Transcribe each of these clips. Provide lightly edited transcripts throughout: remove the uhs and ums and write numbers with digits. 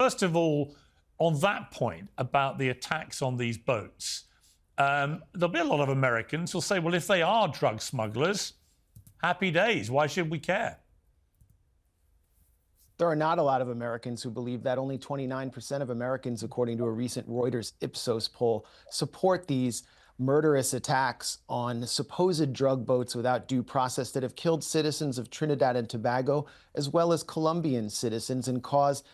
first of all, on that point about the attacks on these boats, there'll be a lot of Americans who'll say, well, if they are drug smugglers, happy days. Why should we care? There are not a lot of Americans who believe that. Only 29% of Americans, according to a recent Reuters Ipsos poll, support these murderous attacks on supposed drug boats without due process that have killed citizens of Trinidad and Tobago, as well as Colombian citizens, and caused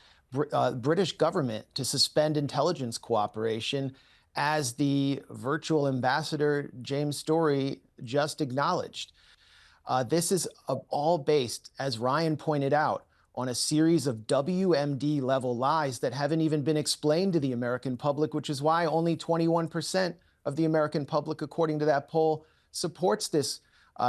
British government to suspend intelligence cooperation, as the virtual ambassador James Story just acknowledged. This is all based, as Ryan pointed out, on a series of WMD-level lies that haven't even been explained to the American public, which is why only 21% of the American public, according to that poll, supports this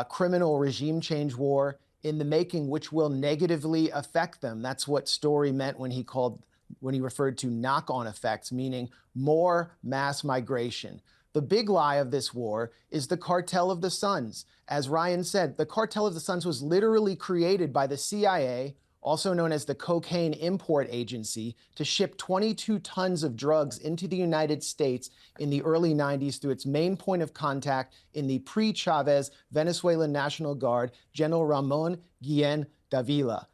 criminal regime change war in the making, which will negatively affect them. That's what Story meant when he referred to knock-on effects, meaning more mass migration. The big lie of this war is the Cartel of the Suns. As Ryan said, the Cartel of the Suns was literally created by the CIA, also known as the Cocaine Import Agency, to ship 22 tons of drugs into the United States in the early 90s through its main point of contact in the pre-Chavez Venezuelan National Guard, General Ramon Guillén Davila.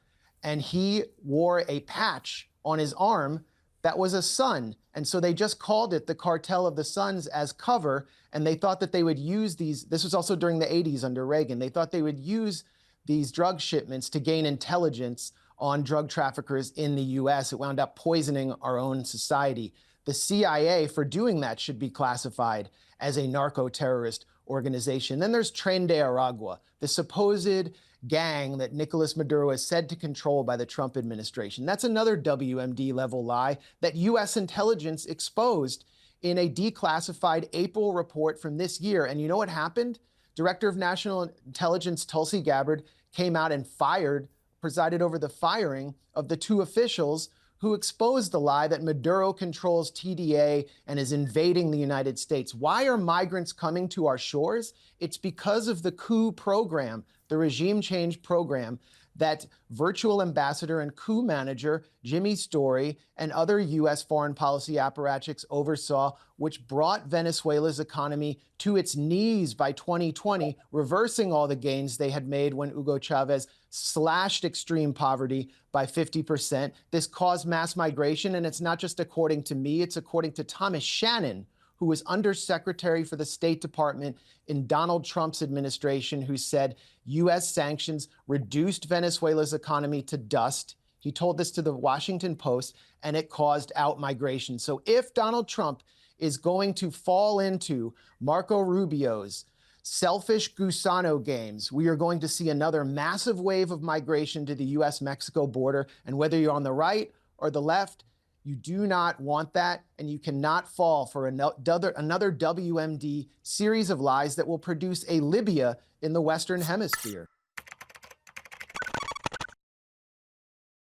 And he wore a patch on his arm that was a sun. And so they just called it the Cartel of the Suns as cover. And they thought that they would use these, this was also during the 80s under Reagan, they thought they would use these drug shipments to gain intelligence on drug traffickers in the US. It wound up poisoning our own society. The CIA, for doing that, should be classified as a narco-terrorist organization. Then there's Tren de Aragua, the supposed gang that Nicolas Maduro is said to control by the Trump administration. That's another WMD-level lie that US intelligence exposed in a declassified April report from this year. And you know what happened? Director of National Intelligence Tulsi Gabbard came out and presided over the firing of the two officials who exposed the lie that Maduro controls TDA and is invading the United States. Why are migrants coming to our shores? It's because of the Coup program, the regime change program that virtual ambassador and coup manager Jimmy Story and other U.S. foreign policy apparatchiks oversaw, which brought Venezuela's economy to its knees by 2020, reversing all the gains they had made when Hugo Chavez slashed extreme poverty by 50%. This caused mass migration, and it's not just according to me, it's according to Thomas Shannon, who was Undersecretary for the State Department in Donald Trump's administration, who said U.S. sanctions reduced Venezuela's economy to dust. He told this to the Washington Post, and it caused outmigration. So if Donald Trump is going to fall into Marco Rubio's selfish Gusano games, we are going to see another massive wave of migration to the U.S.-Mexico border. And whether you're on the right or the left, you do not want that, and you cannot fall for another WMD series of lies that will produce a Libya in the Western Hemisphere.